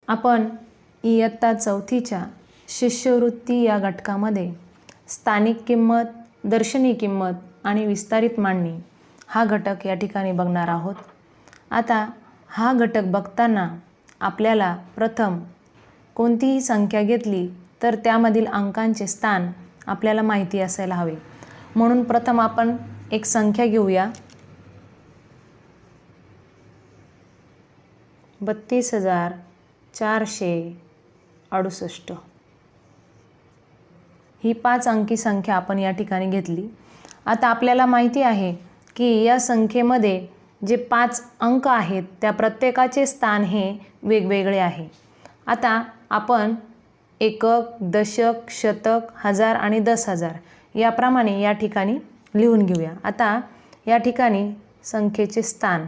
आपण इयत्ता चौथीच्या शिष्यवृत्ती या घटकामध्ये स्थानिक किंमत, दर्शनी किंमत आणि विस्तारित मांडणी हा घटक या ठिकाणी बघणार आहोत। आता हा घटक बघताना आपल्याला प्रथम कोणतीही संख्या घेतली तर त्यामधील अंकांचे स्थान आपल्याला माहिती असायला हवे। म्हणून प्रथम आपण एक संख्या घेऊया, 32,468। ही 5 अंकी संख्या आपण या ठिकाणी घेतली। आता आपल्याला माहिती आहे की या संख्येमध्ये जे 5 अंक आहेत त्या प्रत्येकाचे स्थान हे वेगवेगळे आहे। आता आपण एकक, दशक, शतक, हजार आणि 10,000 याप्रमाणे या ठिकाणी लिहून घेऊया। आता या ठिकाणी संख्येचे स्थान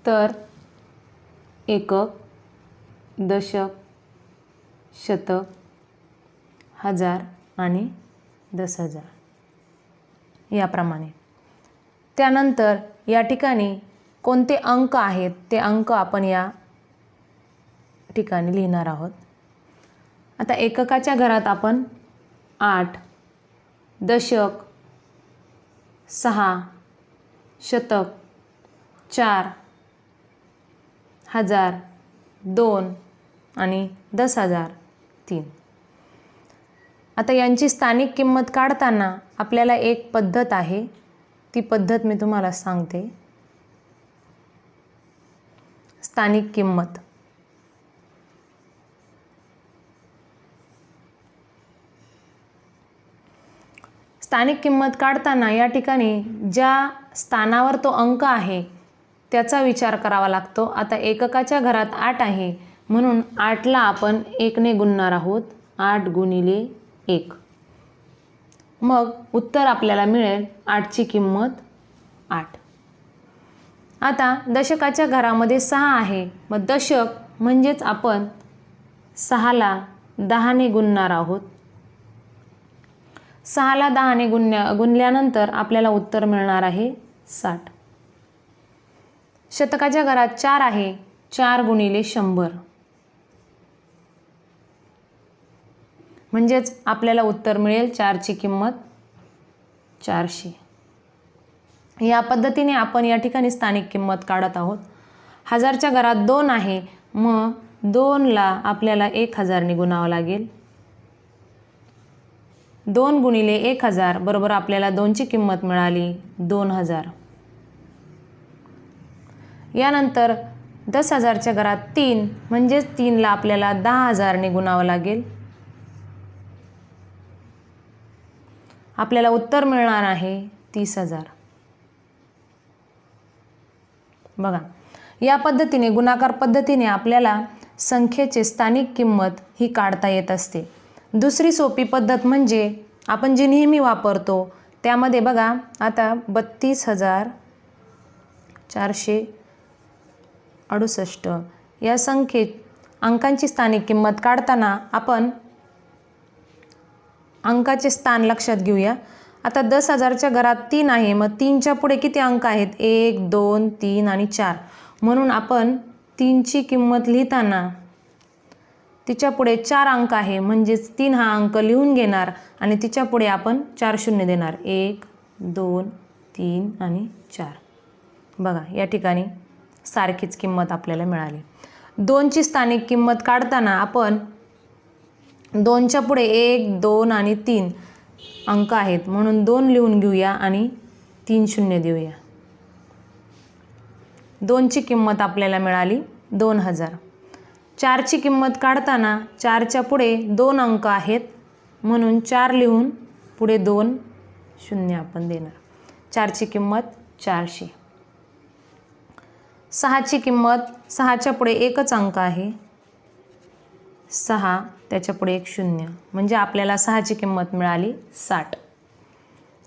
तर एकक, दशक, शतक, हजार आणि 10,000 याप्रमाणे। त्यानंतर या ठिकाणी कोणते अंक आहेत ते अंक आपण या ठिकाणी लिहिणार आहोत। आता एककाच्या घरात आपण 8, दशक 6, शतक 4, हजार 2 आणि 10,000 3। आता यांची स्थानिक किंमत काढताना आपल्याला एक पद्धत आहे, ती पद्धत मी तुम्हाला सांगते। स्थानिक किंमत स्थानिक किंमत काढताना या ठिकाणी ज्या स्थानावर तो अंक आहे त्याचा विचार करावा लागतो। आता एककाच्या घरात 8 आहे म्हणून 8ला आपण 1 ने गुणणार आहोत, 8 गुणिले 1। मग उत्तर आपल्याला मिळेल 8ची किंमत 8। आता दशकाच्या घरामध्ये 6 आहे, मग दशक म्हणजेच आपण 6ला 10 ने गुणणार आहोत। 6ला 10 ने गुणल्यानंतर आपल्याला उत्तर मिळणार आहे 60। शतकाच्या घरात 4 आहे, 4 गुणिले 100 म्हणजेच आपल्याला उत्तर मिळेल 4ची किंमत 400। या पद्धतीने आपण या ठिकाणी स्थानिक किंमत काढत आहोत। हजारच्या घरात 2 आहे, मग 2ला आपल्याला 1000 ने गुणावं लागेल। 2 गुणिले 1000 बरोबर आपल्याला 2ची किंमत मिळाली 2000। यानंतर 10,000च्या घरात 3 म्हणजेच 3ला आपल्याला 10,000 ने गुणावं लागेल। आपल्याला उत्तर मिळणार आहे 30,000। बघा, या पद्धतीने गुणाकार पद्धतीने आपल्याला संख्येचे स्थानिक किंमत ही काढता येत असते। दुसरी सोपी पद्धत म्हणजे आपण जी नेहमी वापरतो त्यामध्ये बघा, आता 32,468 या संख्येत अंकांची स्थानिक किंमत काढताना आपण अंकाचे स्थान लक्षात घेऊया। आता 10,000च्या घरात 3 आहे, मग 3च्या पुढे किती अंक आहेत? 1, 2, 3 आणि 4। म्हणून आपण 3ची किंमत लिहिताना तिच्या पुढे 4 अंक आहे, म्हणजेच 3 हा अंक लिहून घेणार आणि तिच्या पुढे आपण 4 शून्य देणार, 1, 2, 3 आणि 4। बघा, या ठिकाणी सारखीच किंमत आपल्याला मिळाली। 2ची स्थानिक किंमत काढताना आपण 2च्या पुढे 1, 2 आणि 3 अंक आहेत, म्हणून 2 लिहून घेऊया आणि 3 शून्य देऊया। 2ची किंमत आपल्याला मिळाली 2000। 4ची किंमत काढताना 4च्या पुढे 2 अंक आहेत, म्हणून 4 लिहून पुढे 2 शून्य आपण देणार। 4ची किंमत 400। 6ची किंमत 6च्या पुढे एकच अंक आहे, 6 त्याच्या पुढे 1 शून्य, म्हणजे आपल्याला 6ची किंमत मिळाली 60।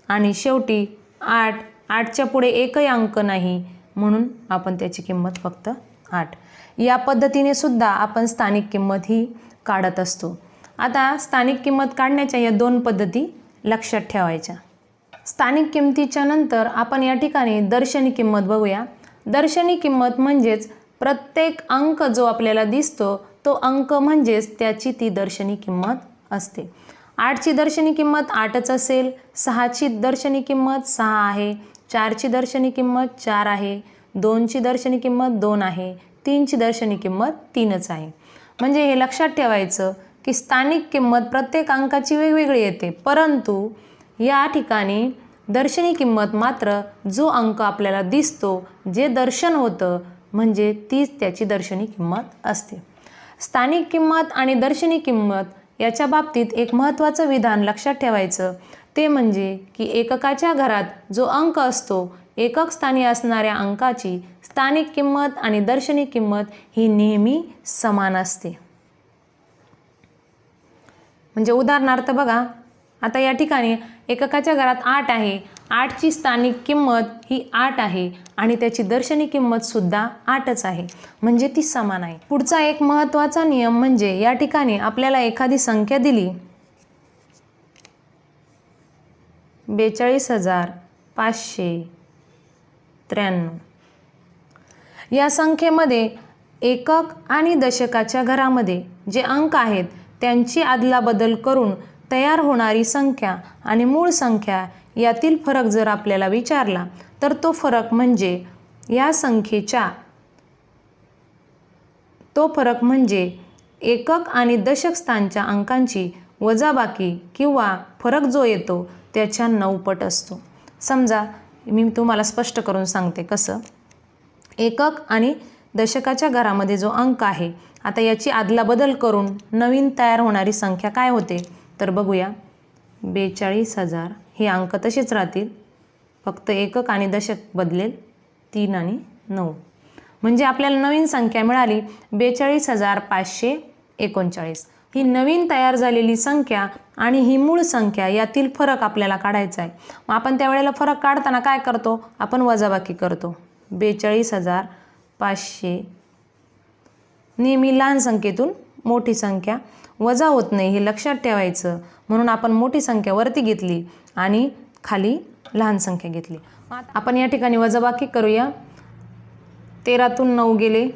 आणि शेवटी 8, 8च्या पुढे एकही अंक नाही, म्हणून आपण त्याची किंमत फक्त 8। या पद्धतीने सुद्धा आपण स्थानिक किंमत ही काढत असतो। आता स्थानिक किंमत काढण्याच्या या 2 पद्धती लक्षात ठेवायच्या। स्थानिक किंमतीच्या नंतर आपण या ठिकाणी दर्शनी किंमत बघूया। दर्शनी किंमत म्हणजेच प्रत्येक अंक जो आपल्याला दिसतो तो अंक म्हणजेच त्याची ती दर्शनी किंमत असते. 8ची दर्शनी किंमत 8च असेल, 6ची दर्शनी किंमत 6 आहे, 4ची दर्शनी किंमत 4 आहे, 2ची दर्शनी किंमत 2 आहे, 3ची दर्शनी किंमत 3च आहे. म्हणजे हे लक्षात ठेवायचं की स्थानिक किंमत प्रत्येक अंकाची वेगवेगळी येते, परंतु या ठिकाणी दर्शनी किंमत मात्र जो अंक आपल्याला दिसतो, जे दर्शन होतं म्हणजे तीच त्याची दर्शनी किंमत असते. स्थानिक किंमत आणि दर्शनी किंमत याच्या बाबतीत एक महत्त्वाचं विधान लक्षात ठेवायचं, ते म्हणजे की एककाच्या घरात जो अंक असतो, एकक स्थानी असणाऱ्या अंकाची स्थानिक किंमत आणि दर्शनी किंमत ही नेहमी समान असते. म्हणजे उदाहरणार्थ बघा, आता या ठिकाणी एककाच्या घरात 8 आहे, 8ची स्थानिक किंमत ही 8 आहे आणि त्याची दर्शनी किंमत सुद्धा 8च आहे, म्हणजे ती समान आहे. पुढचा एक महत्त्वाचा नियम म्हणजे या ठिकाणी आपल्याला एखादी संख्या दिली 42,593. या संख्येमध्ये एकक आणि दशकाच्या घरामध्ये जे अंक आहेत त्यांची अदलाबदल करून तयार होणारी संख्या आणि मूळ संख्या यातील फरक जर आपल्याला विचारला तर तो फरक म्हणजे या संख्येच्या एकक आणि दशक स्थानच्या अंकांची वजाबाकी किंवा फरक जो येतो त्याच्या 9 पट असतो. समजा मी तुम्हाला स्पष्ट करून सांगते कसं. एकक आणि दशकाच्या घरामध्ये जो अंक आहे, आता याची अदलाबदल करून नवीन तयार होणारी संख्या काय होते तर बघूया. 42,000 हे अंक तसेच राहतील, फक्त एकक आणि दशक बदलेल 3 आणि 9. म्हणजे आपल्याला नवीन संख्या मिळाली 42,539. ही नवीन तयार झालेली संख्या आणि ही मूळ संख्या यातील फरक आपल्याला काढायचा आहे. मग आपण त्यावेळेला फरक काढताना काय करतो, आपण वजाबाकी करतो. 42,500 नेहमी लहान संख्येतून मोठी संख्या वजा होत नाही हे लक्षात ठेवायचं, म्हणून आपण मोठी संख्या वरती घेतली आणि खाली लहान संख्या घेतली. आपण या ठिकाणी वजाबाकी करूया. 13तून 9 गेले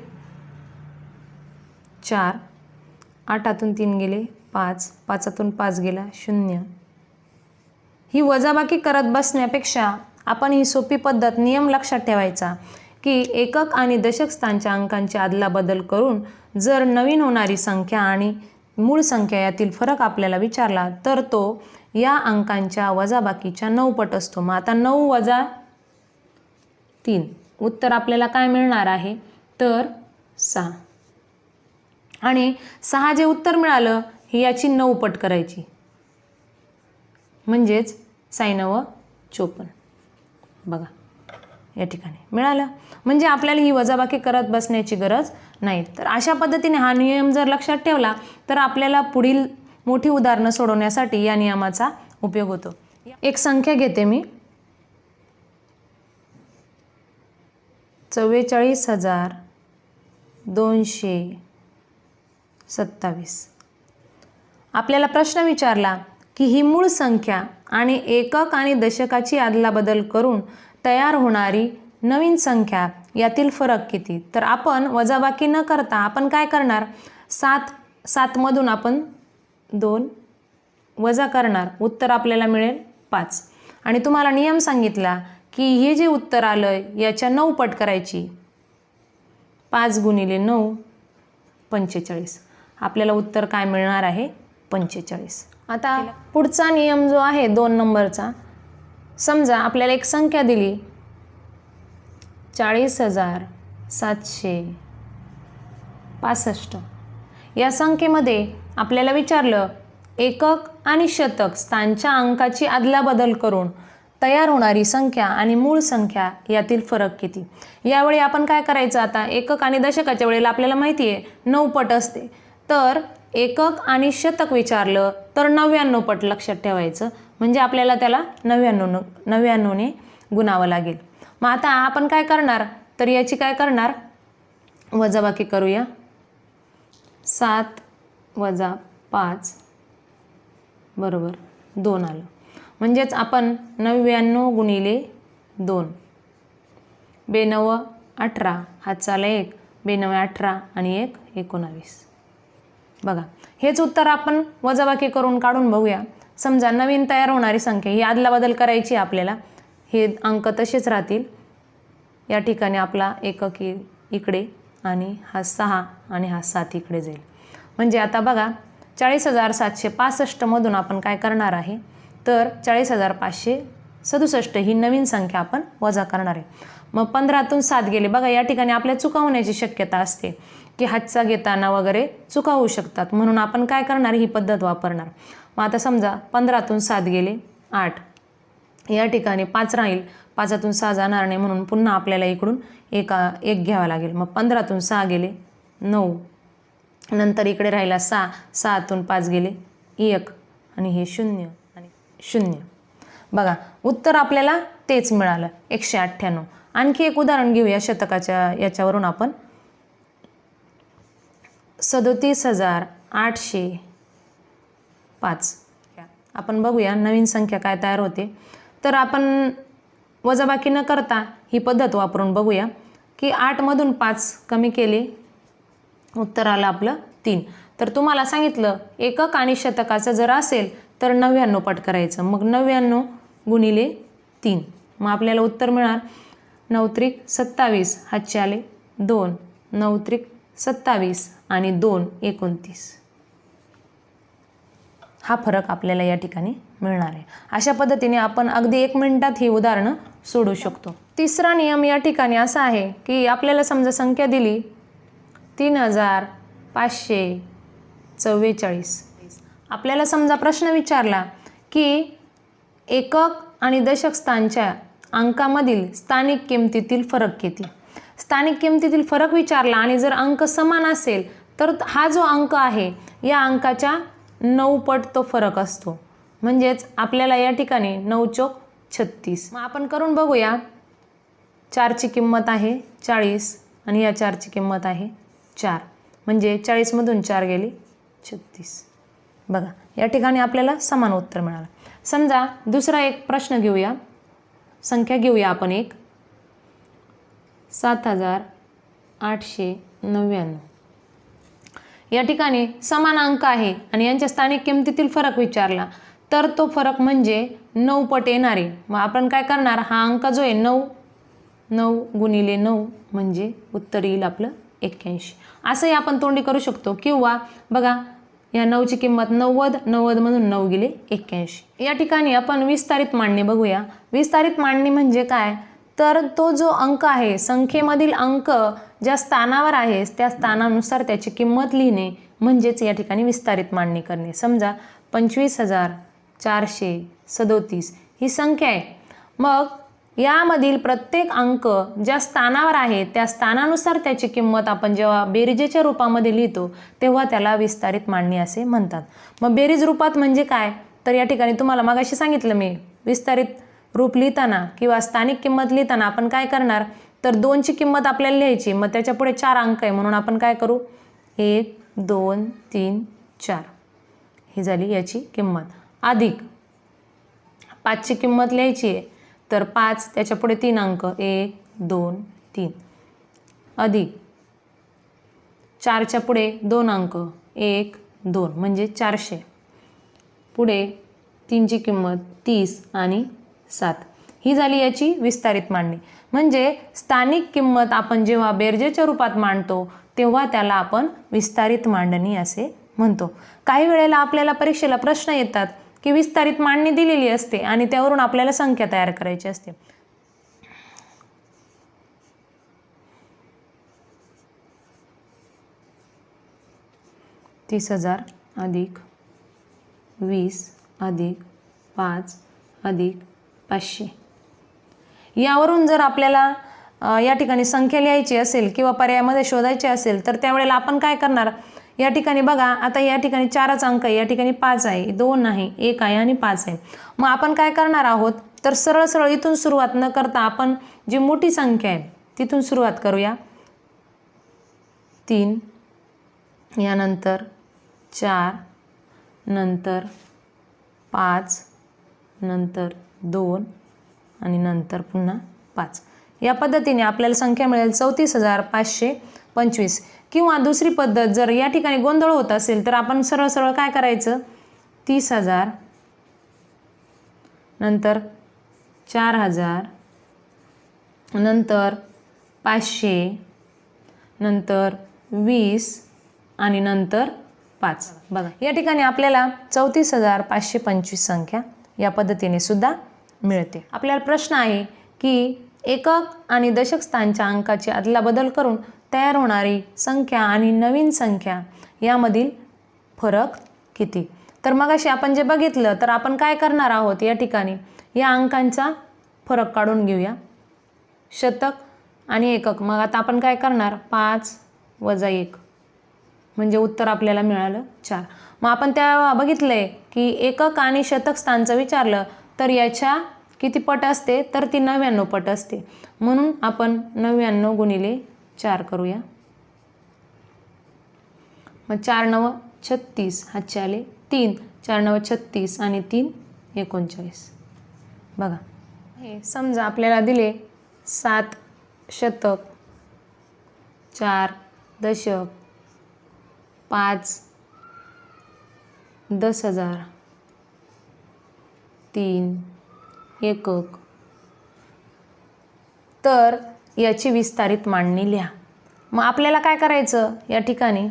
4, 8तून 3 गेले 5, 5तून 5 गेला 0. ही वजाबाकी करत बसण्यापेक्षा आपण ही सोपी पद्धत नियम लक्षात ठेवायचा की एकक आणि दशक स्थानच्या अंकांची अदलाबदल करून जर नवीन होणारी संख्या आणि मूळ संख्या यातील फरक आपल्याला विचारला तर तो या अंकांच्या वजाबाकीच्या 9 पट असतो. मग आता 9 वजा 3 उत्तर आपल्याला काय मिळणार आहे तर 6. आणि 6 जे उत्तर मिळालं ही याची 9 पट करायची, म्हणजेच 6 54. बघा या ठिकाणी मिळालं. म्हणजे आपल्याला ही वजाबाकी करत बसण्याची गरज नाही. तर अशा पद्धतीने हा नियम जर लक्षात ठेवला तर आपल्याला पुढील मोठी उदाहरणं सोडवण्यासाठी या नियमाचा उपयोग होतो. एक संख्या घेते मी 44,227. आपल्याला प्रश्न विचारला की ही मूळ संख्या आणि एकक आणि दशकाची अदलाबदल करून तयार होणारी नवीन संख्या यातील फरक किती. तर आपण वजाबाकी न करता आपण काय करणार, 7मधून आपण 2 वजा करणार, उत्तर आपल्याला मिळेल 5. आणि तुम्हाला नियम सांगितला की हे जे उत्तर आलं याच्या 9 पट करायची. 5 गुणिले 9 45. आपल्याला उत्तर काय मिळणार आहे 45. आता पुढचा नियम जो आहे 2 नंबरचा, समजा आपल्याला एक संख्या दिली 40,765. या संख्येमध्ये आपल्याला विचारलं एकक आणि शतक स्थानच्या अंकाची अदलाबदल करून तयार होणारी संख्या आणि मूळ संख्या यातील फरक किती. यावेळी आपण काय करायचं, आता एकक आणि दशकाच्या वेळेला आपल्याला माहिती आहे 9 पट असते, तर एकक आणि शतक विचारलं तर 99 पट लक्षात ठेवायचं, म्हणजे आपल्याला त्याला 99ने गुणावं लागेल. मग आता आपण काय करणार तर याची काय करणार वजाबाकी करूया. 7 वजा 5 बरोबर 2 आलं, म्हणजेच आपण 99 गुणिले 2 92 18, हातचा 1, 2 9 18 आणि 1 19. बघा, हेच उत्तर आपण वजाबाकी करून काढून बघूया. समजा नवीन तयार होणारी संख्या ही अदलाबदल करायची आपल्याला. हे अंक तसेच राहतील. या ठिकाणी आपला एकक इकडे आणि हा 6 आणि हा 7 इकडे जाईल. म्हणजे आता बघा 40,765 मधून आपण काय करणार आहे, तर 40,567 ही नवीन संख्या आपण वजा करणार आहे. मग 15तून 7 गेले. बघा या ठिकाणी आपल्या चुका होण्याची शक्यता असते की हातचा घेताना वगैरे चुका होऊ शकतात, म्हणून आपण काय करणार, ही पद्धत वापरणार. मग आता समजा 15तून 7 गेले 8, या ठिकाणी 5 राहील, 5तून 6 जाणार नाही, म्हणून पुन्हा आपल्याला इकडून एक घ्यावा लागेल. मग 15तून 6 गेले 9, नंतर इकडे राहिला 6, 6तून 5 गेले 1 आणि हे 0 आणि 0. बघा उत्तर आपल्याला तेच मिळालं 198. आणखी एक उदाहरण घेऊया शतकाच्या याच्यावरून आपण. 37,805. आपण बघूया नवीन संख्या काय तयार होते. तर आपण वजाबाकी न करता ही पद्धत वापरून बघूया की 8मधून 5 कमी केले, उत्तर आलं आपलं 3. तर तुम्हाला सांगितलं एकक आणि शतकाचं जर असेल तर 99 पट करायचं. मग 99 गुणिले 3, मग आपल्याला उत्तर मिळणार 9 त्रिक 27, हातचे आले 2, 9 त्रिक 27 आणि 2 29. हा फरक आपल्याला या ठिकाणी मिळणार आहे. अशा पद्धतीने आपण अगदी 1 मिनिटात ही उदाहरणं सोडवू शकतो. तिसरा नियम या ठिकाणी असा आहे की आपल्याला समजा संख्या दिली 3,544. आपल्याला समजा प्रश्न विचारला की एकक आणि दशक स्थानच्या अंकामधील स्थानिक किमतीतील फरक किती. स्थानिक किमतीतील फरक विचारला आणि जर अंक समान असेल तर हा जो अंक आहे या अंकाच्या 9 पट तो फरक असतो. म्हणजेच आपल्याला या ठिकाणी 9 चौक 36. मग आपण करून बघूया. 4ची किंमत आहे 40 आणि या 4ची किंमत आहे 4, म्हणजे 40मधून 4 गेले 36. बघा या ठिकाणी आपल्याला समान उत्तर मिळालं. समजा दुसरा एक प्रश्न घेऊया, संख्या घेऊया आपण एक 7,899. या ठिकाणी समान अंक आहे आणि यांच्या स्थानिक किमतीतील फरक विचारला तर तो फरक म्हणजे 9 पट येणार आहे. मग आपण काय करणार, हा अंक जो आहे 9 गुणिले 9 म्हणजे उत्तर येईल आपलं 81. असंही आपण तोंडी करू शकतो. किंवा बघा या 9ची किंमत 90, 90मधून 9 गेले 81. या ठिकाणी आपण विस्तारित मांडणी बघूया. विस्तारित मांडणी म्हणजे काय, तर तो जो अंक आहे संख्येमधील अंक ज्या स्थानावर आहे त्या स्थानानुसार त्याची किंमत लिहिणे म्हणजेच या ठिकाणी विस्तारित मांडणी करणे. समजा 25,437 ही संख्या आहे. मग यामधील प्रत्येक अंक ज्या स्थानावर आहे त्या स्थानानुसार त्याची किंमत आपण जेव्हा बेरीजेच्या रूपामध्ये लिहितो तेव्हा त्याला विस्तारित मांडणी असे म्हणतात. मग बेरीज रूपात म्हणजे काय, तर या ठिकाणी तुम्हाला मगाशी सांगितलं मी, विस्तारित रूप लिहिताना किंवा स्थानिक किंमत लिहिताना आपण काय करणार, तर 2ची किंमत आपल्याला लिहायची. मग त्याच्या पुढे 4 अंक आहे म्हणून आपण काय करू, 1 2 3 4 ही झाली याची किंमत. अधिक 5ची किंमत लिहायची आहे तर 5 त्याच्या पुढे 3 अंक 1 2 3. अधिक 4च्या पुढे 2 अंक 1 2 म्हणजे 400. पुढे 3ची किंमत 30 आणि 7 ही झाली याची विस्तारित मांडणी. म्हणजे स्थानिक किंमत आपण जेव्हा बेरजेच्या रूपात मांडतो तेव्हा त्याला आपण विस्तारित मांडणी असे म्हणतो. काही वेळेला आपल्याला परीक्षेला प्रश्न येतात की विस्तारित मांडणी दिलेली असते आणि त्यावरून आपल्याला संख्या तयार करायची असते. $30,000 अधिक 20 अधिक 5 अधिक 500 यावरून जर आपल्याला या ठिकाणी संख्या लिहायची असेल किंवा पर्यायामध्ये शोधायची असेल तर त्यावेळेला आपण काय करणार, या ठिकाणी बघा आता या ठिकाणी 4च अंक आहे, या ठिकाणी 5 आहे, 2 आहे, 1 आहे आणि 5 आहे. मग आपण काय करणार आहोत, तर सरळ सरळ इथून सुरुवात न करता आपण जी मोठी संख्या आहे तिथून सुरुवात करूया. 3 यानंतर 4 नंतर 5 नंतर 2 आणि नंतर पुन्हा 5 या पद्धतीने आपल्याला संख्या मिळेल 34,525. किंवा दुसरी पद्धत, जर या ठिकाणी गोंधळ होत असेल तर आपण सरळ सरळ काय करायचं, 30,000 नंतर 4,000 नंतर 500 नंतर 20 आणि नंतर 5. बघा या ठिकाणी आपल्याला 34,525 संख्या या पद्धतीने सुद्धा मिळते. आपल्याला प्रश्न आहे की एकक आणि दशक स्थानच्या अंकाची अदलाबदल करून तयार होणारी संख्या आणि नवीन संख्या यामधील फरक किती. तर मगाशी आपण जे बघितलं, तर आपण काय करणार आहोत, या ठिकाणी या अंकांचा फरक काढून घेऊया, शतक आणि एकक. मग आता आपण काय करणार, 5 - 1 म्हणजे उत्तर आपल्याला मिळालं 4. मग आपण त्या बघितलंय की एकक आणि शतक स्थानचं विचारलं तर याच्या किती पट असते, तर ती 99 पट असते. म्हणून आपण 99 गुणिले 4 करूया. मग 4 - 9 = 36, हातचे आले 3, 4 - 9 = 36 आणि 3 = 39. बघा हे समजा आपल्याला दिले 7 शतक, 4 दशक, 5 10,000, 3 एकक. तर याची विस्तारित मांडणी लिहा. मग आपल्याला काय करायचं, या ठिकाणी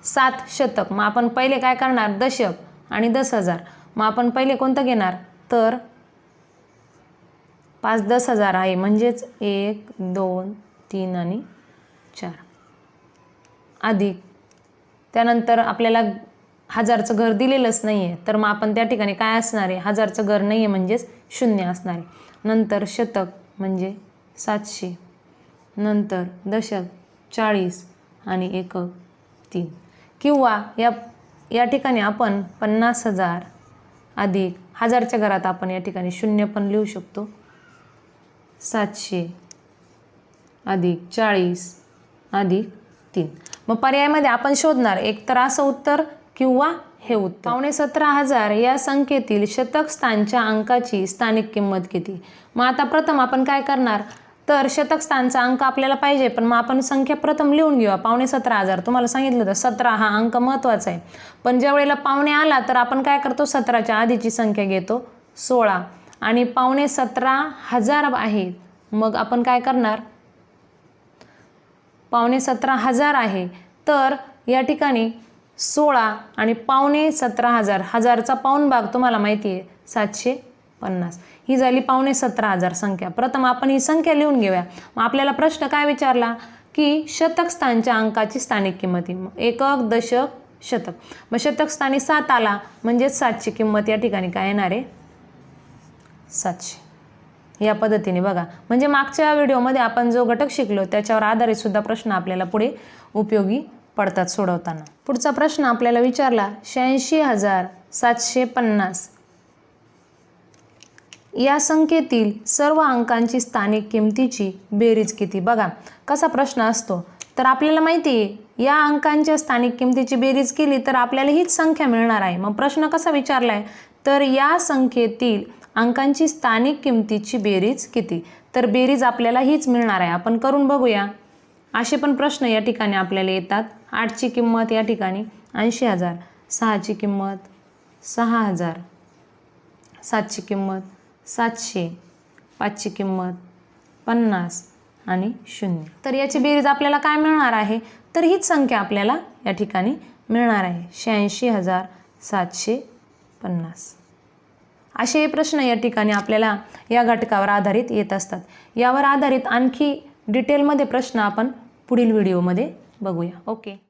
7 शतक, मग आपण पहिले काय करणार, दशक आणि 10,000. मग आपण पहिले कोणतं घेणार, तर 5 10,000 आहे, म्हणजेच 1 2 3 आणि 4 अधिक. त्यानंतर आपल्याला हजारचं घर दिलेलंच नाही आहे, तर मग आपण त्या ठिकाणी काय असणार आहे, हजारचं घर नाही आहे म्हणजेच 0 असणार आहे. नंतर शतक म्हणजे 700, नंतर दशक 40 आणि एकक 3. किंवा या ठिकाणी आपण 50,000 अधिक हजारच्या घरात आपण या ठिकाणी 0 पण लिहू शकतो, 700 अधिक 40 अधिक 3. मग पर्यायामध्ये आपण शोधणार एक तर असं उत्तर किंवा हे उत्तर. 17,500 या संख्येतील शतक स्थानच्या अंकाची स्थानिक किंमत किती. मग आता प्रथम आपण काय करणार, तर शतक स्थानचा अंक आपल्याला पाहिजे, पण मग आपण संख्या प्रथम लिहून घेऊया. 17,500 तुम्हाला सांगितलं होतं 17 हा अंक महत्त्वाचा आहे, पण ज्या वेळेला पावणे आला तर आपण काय करतो, 17च्या आधीची संख्या घेतो 16 आणि 17,500 आहे. मग आपण काय करणार, 17,500 आहे, तर या ठिकाणी 16 आणि 17,500, हजारचा पाऊण भाग तुम्हाला माहिती आहे 750, ही झाली 17,500 संख्या. प्रथम आपण ही संख्या लिहून घेऊया. मग आपल्याला प्रश्न काय विचारला की शतक स्थानच्या अंकाची स्थानिक किंमत, एकक दशक शतक. मग शतक स्थानी 7 आला म्हणजे 7ची किंमत या ठिकाणी काय येणार आहे, 700. या पद्धतीने बघा, म्हणजे मागच्या व्हिडिओमध्ये आपण जो घटक शिकलो त्याच्यावर आधारित सुद्धा प्रश्न आपल्याला पुढे उपयोगी पडतात सोडवताना. पुढचा प्रश्न आपल्याला विचारला 86,750 या संख्येतील सर्व अंकांची स्थानिक किमतीची बेरीज किती. बघा कसा प्रश्न असतो, तर आपल्याला माहिती आहे या अंकांच्या स्थानिक किमतीची बेरीज केली तर आपल्याला हीच संख्या मिळणार आहे. मग प्रश्न कसा विचारला आहे, तर या संख्येतील अंकांची स्थानिक किमतीची बेरीज किती. तर बेरीज आपल्याला हीच मिळणार आहे. आपण करून बघूया. असे पण प्रश्न या ठिकाणी आपल्याला येतात. 8ची किंमत या ठिकाणी 80,000, 6ची किंमत 6,000, 7ची किंमत 700, 5ची किंमत 50 आणि 0. तर याची बेरीज आपल्याला काय मिळणार आहे, तर हीच संख्या आपल्याला या ठिकाणी मिळणार आहे 86,750. असे हे प्रश्न या ठिकाणी आपल्याला या घटकावर आधारित येत असतात. यावर आधारित आणखी डिटेलमध्ये प्रश्न आपण पुढील व्हिडिओमध्ये बघूया. ओके.